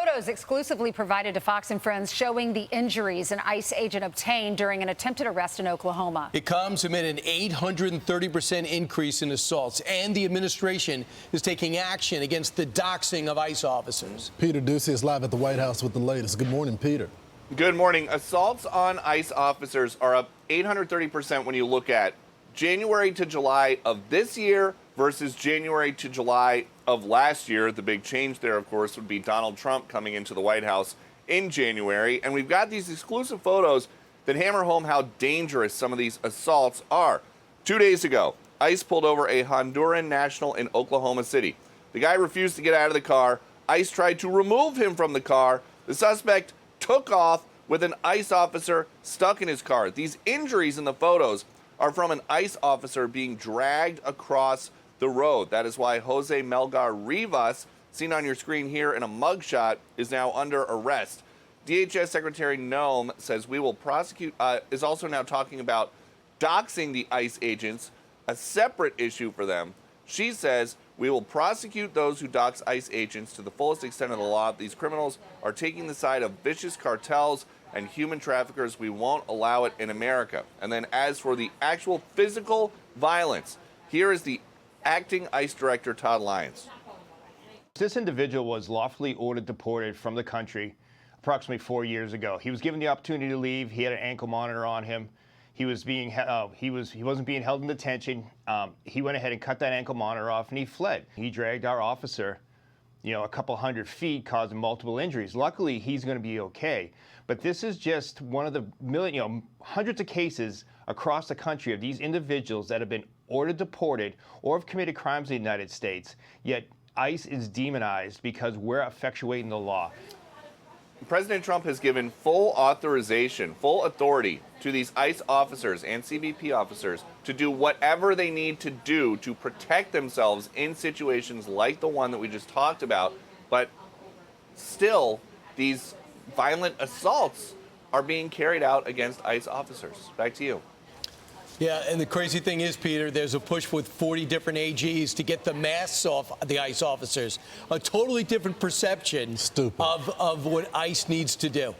photos exclusively provided to Fox and Friends showing the injuries an ICE agent obtained during an attempted arrest in Oklahoma. It comes amid an 830% increase in assaults, and the administration is taking action against the doxing of ICE officers. Peter Doocy is live at the White House with the latest. Good morning, Peter. Good morning. Assaults on ICE officers are up 830% when you look at January to July of this year versus January to July of last year. The big change there, of course, would be Donald Trump coming into the White House in January. And we've got these exclusive photos that hammer home how dangerous some of these assaults are. 2 days ago, ICE pulled over a Honduran national in Oklahoma City. The guy refused to get out of the car. ICE tried to remove him from the car. The suspect took off with an ICE officer stuck in his car. These injuries in the photos are from an ICE officer being dragged across the road. That is why Jose Melgar Rivas, seen on your screen here in a mugshot, is now under arrest. DHS Secretary Noem says we will prosecute, is also now talking about doxing the ICE agents, a separate issue for them. She says we will prosecute those who dox ICE agents to the fullest extent of the law. These criminals are taking the side of vicious cartels and human traffickers. We won't allow it in America. And then as for the actual physical violence, here is the acting ICE director, Todd Lyons. This individual was lawfully ordered deported from the country approximately 4 years ago. He was given the opportunity to leave. He had an ankle monitor on him. He wasn't being held in detention. He went ahead and cut that ankle monitor off, and he fled. He dragged our officer, a couple hundred feet, causing multiple injuries. Luckily, he's going to be okay. But this is just one of the hundreds of cases across the country of these individuals that have been ordered deported or have committed crimes in the United States, yet ICE is demonized because we're effectuating the law. President Trump has given full authorization, full authority to these ICE officers and CBP officers to do whatever they need to do to protect themselves in situations like the one that we just talked about. But still, these violent assaults are being carried out against ICE officers. Back to you. Yeah, and the crazy thing is, Peter, there's a push with 40 different AGs to get the masks off the ICE officers. A totally different perception of what ICE needs to do.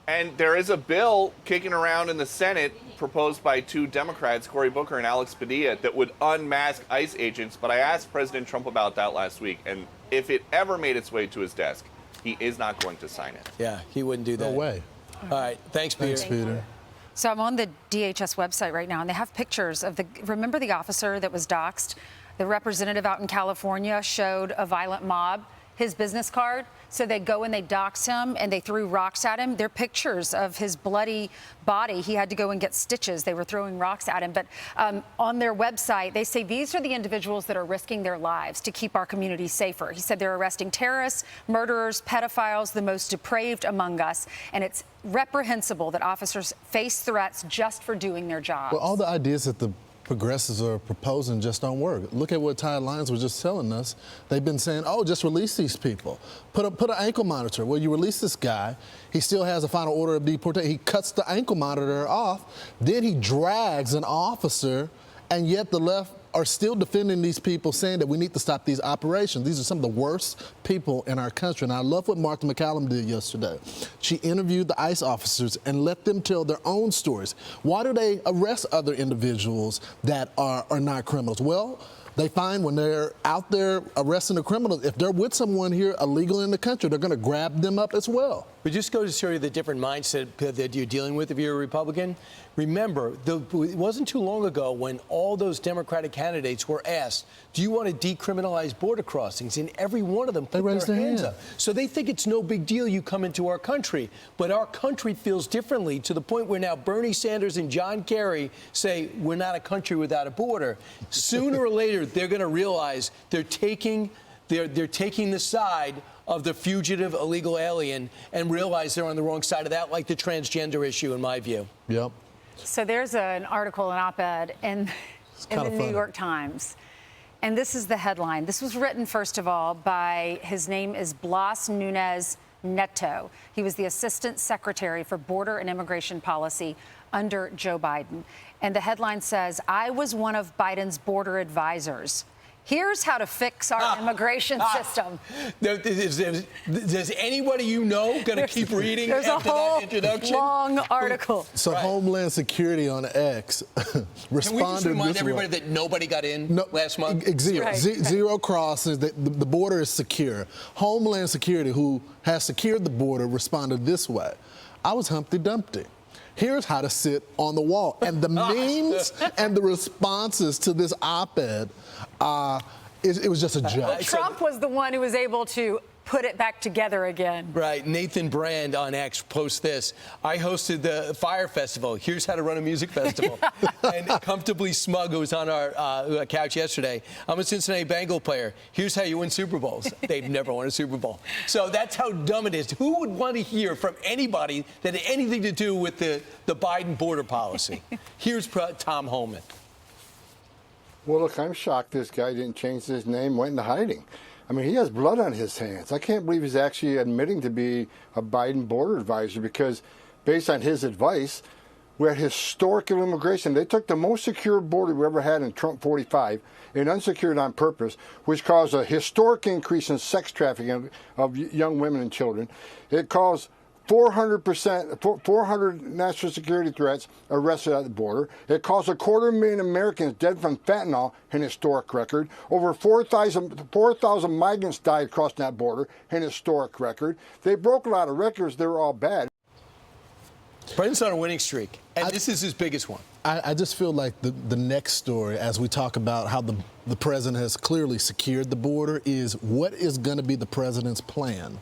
And there is a bill kicking around in the Senate proposed by two Democrats, Cory Booker and Alex Padilla, that would unmask ICE agents. But I asked President Trump about that last week, and if it ever made its way to his desk, he is not going to sign it. Yeah, he wouldn't do that. No way. All right, thanks, Peter. Thanks, Peter. So I'm on the DHS website right now, and they have pictures of remember the officer that was doxxed? The representative out in California showed a violent mob his business card. So they go and they doxed him and they threw rocks at him. They're pictures of his bloody body. He had to go and get stitches. They were throwing rocks at him. But on their website, they say these are the individuals that are risking their lives to keep our community safer. He said they're arresting terrorists, murderers, pedophiles, the most depraved among us. And it's reprehensible that officers face threats just for doing their jobs. Well, all the ideas that the progressives are proposing just don't work. Look at what Todd Lyons was just telling us. They've been saying, oh, just release these people. Put an ankle monitor. Well, you release this guy. He still has a final order of deportation. He cuts the ankle monitor off. Then he drags an officer, and yet the left are still defending these people, saying that we need to stop these operations. These are some of the worst people in our country. And I love what Martha McCallum did yesterday. She interviewed the ICE officers and let them tell their own stories. Why do they arrest other individuals that are not criminals? Well, they find when they're out there arresting the criminals, if they're with someone here illegal in the country, they're going to grab them up as well. But just go to show you the different mindset that you're dealing with if you're a Republican. Remember, it wasn't too long ago when all those Democratic candidates were asked, do you want to decriminalize border crossings? And every one of them put their hands up. So they think it's no big deal you come into our country. But our country feels differently to the point where now Bernie Sanders and John Kerry say we're not a country without a border. Sooner or later, they're going to realize they're taking the side of the fugitive illegal alien and realize they're on the wrong side of that, like the transgender issue, in my view. Yep. So there's an article, an op-ed in the New York Times. And this is the headline. This was written, first of all, by, his name is Blas Nunez Neto. He was the Assistant Secretary for Border and Immigration Policy under Joe Biden. And the headline says, I was one of Biden's border advisors. Here's how to fix our immigration system. Does anybody you know going to keep reading There's after a whole that introduction? long article. So Homeland Security on X responded Can we just remind this everybody way. that nobody got in last month? Zero. Right. Zero crosses. The border is secure. Homeland Security, who has secured the border, responded this way. I was Humpty Dumpty. Here's how to sit on the wall. And the memes and the responses to this op-ed, it was just a joke. Trump was the one who was able to put it back together again. Right. Nathan Brand on X posts this. I hosted the Fire Festival. Here's how to run a music festival. And Comfortably Smug, who was on our couch yesterday. I'm a Cincinnati Bengal player. Here's how you win Super Bowls. They've never won a Super Bowl. So that's how dumb it is. Who would want to hear from anybody that had anything to do with the Biden border policy? Here's Tom Homan. Well, look, I'm shocked this guy didn't change his name, went into hiding. I mean, he has blood on his hands. I can't believe he's actually admitting to be a Biden border advisor because, based on his advice, we had historical immigration. They took the most secure border we ever had in Trump 45 and unsecured on purpose, which caused a historic increase in sex trafficking of young women and children. It caused 400 national security threats arrested at the border. It caused 250,000 Americans dead from fentanyl, an historic record. Over 4,000 migrants died across that border, an historic record. They broke a lot of records. They were all bad. Biden's on a winning streak, and this is his biggest one. I just feel like the next story, as we talk about how the president has clearly secured the border, is what is going to be the president's plan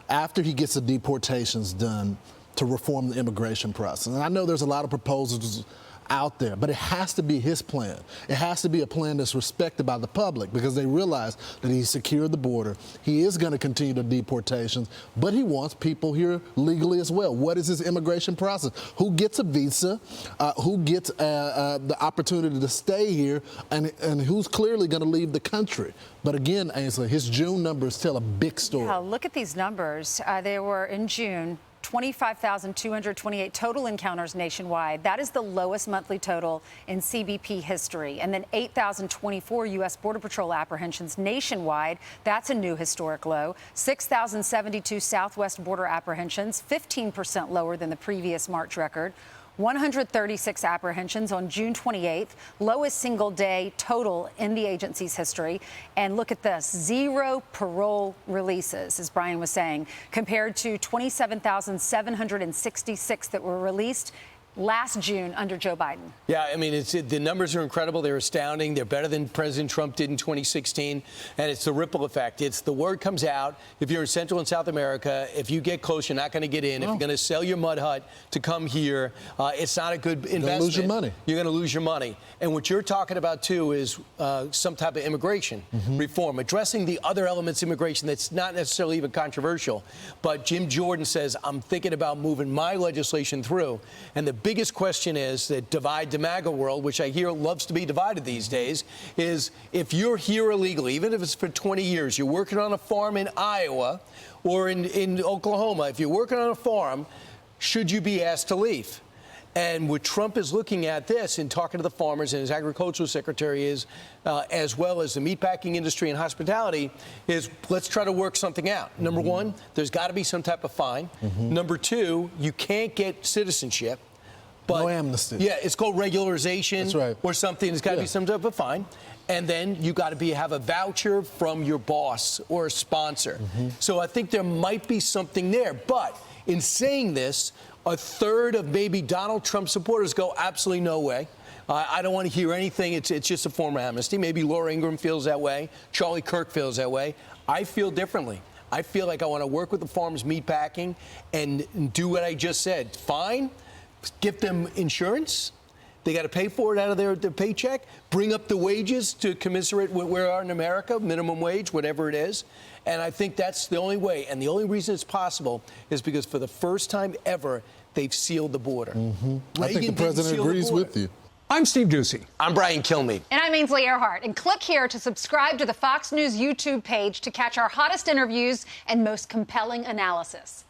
after he gets the deportations done to reform the immigration process. And I know there's a lot of proposals out there, but it has to be his plan. It has to be a plan that's respected by the public because they realize that he secured the border. He is going to continue the deportations, but he wants people here legally as well. What is his immigration process? Who gets a visa? Who gets the opportunity to stay here? And who's clearly going to leave the country? But again, Ainsley, his June numbers tell a big story. Yeah, look at these numbers. They were in June. 25,228 total encounters nationwide. That is the lowest monthly total in CBP history. And then 8,024 U.S. Border Patrol apprehensions nationwide. That's a new historic low. 6,072 Southwest border apprehensions, 15% lower than the previous March record. 136 apprehensions on June 28th, lowest single day total in the agency's history. And look at this, 0 parole releases, as Brian was saying, compared to 27,766 that were released last June under Joe Biden. Yeah, I mean, the numbers are incredible. They're astounding. They're better than President Trump did in 2016. And it's the ripple effect. It's the word comes out. If you're in Central and South America, if you get close, you're not going to get in. If you're going to sell your mud hut to come here, it's not a good investment. You're going to lose your money. You're going to lose your money. And what you're talking about, too, is some type of immigration reform, addressing the other elements of immigration that's not necessarily even controversial. But Jim Jordan says, I'm thinking about moving my legislation through. And the biggest question is that divide the MAGA world, which I hear loves to be divided these days, is if you're here illegally, even if it's for 20 years, you're working on a farm in Iowa or in Oklahoma, if you're working on a farm, should you be asked to leave? And what Trump is looking at this and talking to the farmers and his agricultural secretary is, as well as the meatpacking industry and hospitality, is let's try to work something out. Number one, there's got to be some type of fine. Number two, you can't get citizenship. But, no amnesty. Yeah, it's called regularization. That's right. Or something. There's got to be some type of fine. And then you got to have a voucher from your boss or a sponsor. So I think there might be something there. But in saying this, a third of maybe Donald Trump supporters go, absolutely no way. I don't want to hear anything. It's just a form of amnesty. Maybe Laura Ingraham feels that way. Charlie Kirk feels that way. I feel differently. I feel like I want to work with the farmers meatpacking and do what I just said. Fine. Give them insurance. They got to pay for it out of their paycheck. Bring up the wages to commiserate with where we are in America, minimum wage, whatever it is. And I think that's the only way. And the only reason it's possible is because for the first time ever, they've sealed the border. I think the president agrees with you. I'm Steve Doocy. I'm Brian Kilmeade. And I'm Ainsley Earhart. And click here to subscribe to the Fox News YouTube page to catch our hottest interviews and most compelling analysis.